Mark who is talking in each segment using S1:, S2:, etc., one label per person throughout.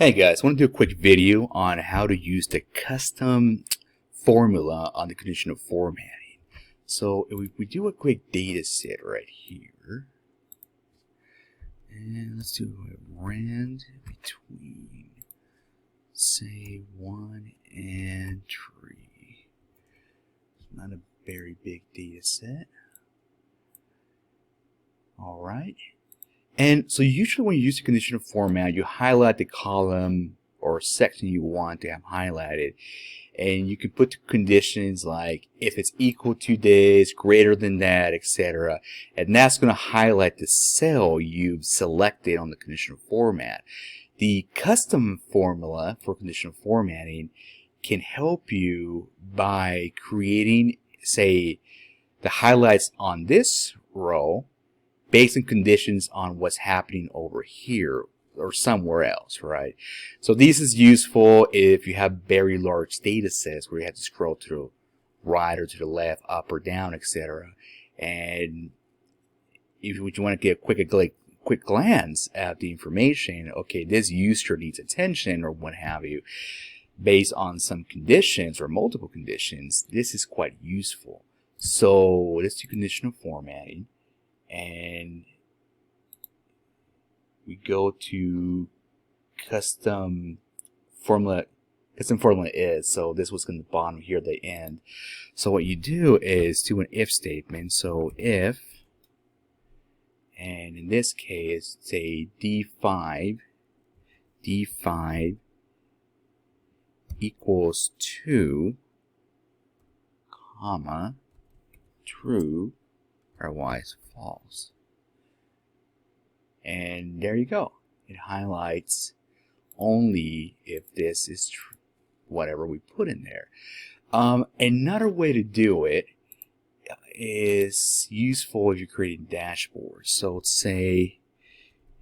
S1: Hey guys, I want to do a quick video on how to use the custom formula on the conditional formatting. So if we do a quick data set right here, and let's do a rand between, say, 1 and 3. It's not a very big data set. Alright. And so usually when you use the conditional format, you highlight the column or section you want to have highlighted. And you can put conditions like if it's equal to this, greater than that, etc. And that's going to highlight the cell you've selected on the conditional format. The custom formula for conditional formatting can help you by creating, say, the highlights on this row based on conditions on what's happening over here or somewhere else, right? So this is useful if you have very large data sets where you have to scroll to the right or to the left, up or down, etc. And if you want to get a quick glance at the information, okay, this user needs attention or what have you, based on some conditions or multiple conditions, this is quite useful. So let's do conditional formatting. And we go to custom formula is, so this was going to bottom here at the end. So what you do is do an if statement. So if, and in this case, say D5 equals 2, comma, true, otherwise false. And there you go. It highlights only if this is whatever we put in there. Another way to do it is useful if you're creating dashboards. So let's say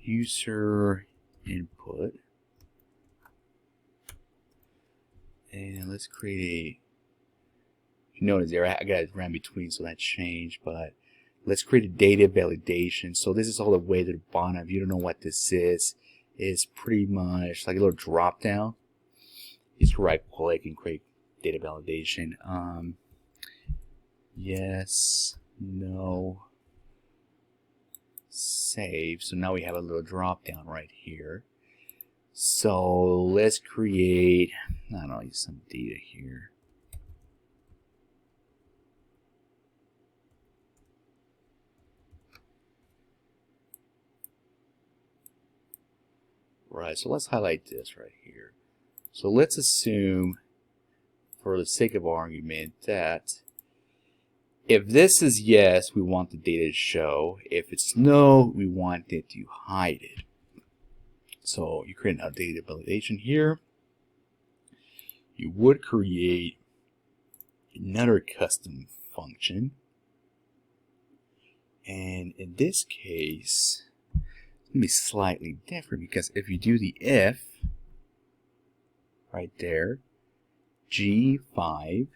S1: user input, and let's create a, you notice there I got it ran between, so that changed, but let's create a data validation. So this is all the way to the bottom. If you don't know what this is, it's pretty much like a little drop down. Just right click and create data validation. Yes, no, save. So now we have a little drop down right here. So let's create, I don't know, some data here. Right, so let's highlight this right here. So let's assume, for the sake of argument, that if this is yes, we want the data to show. If it's no, we want it to hide it. So you create a data validation here. You would create another custom function. And in this case, it's going to be slightly different, because if you do the if right there, G5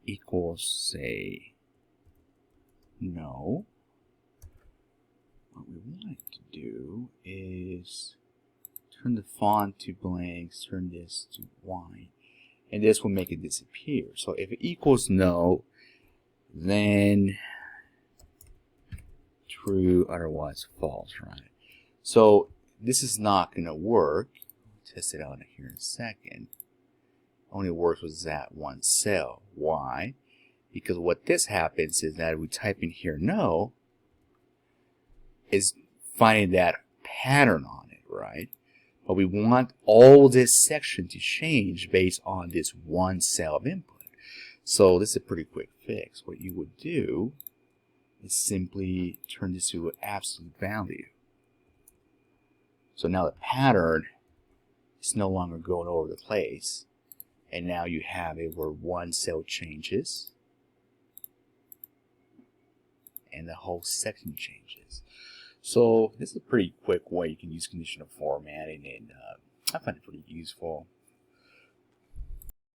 S1: equals, say, no, what we want to do is turn the font to blanks, turn this to white, and this will make it disappear. So if it equals no, then true, otherwise false, right? So this is not going to work. I'll test it out here in a second. Only works with that one cell. Why? Because what this happens is that we type in here no, is finding that pattern on it, right? But we want all this section to change based on this one cell of input. So this is a pretty quick fix. What you would do is simply turn this to an absolute value. So now the pattern is no longer going over the place. And now you have it where one cell changes and the whole section changes. So this is a pretty quick way you can use conditional formatting, and I find it pretty useful.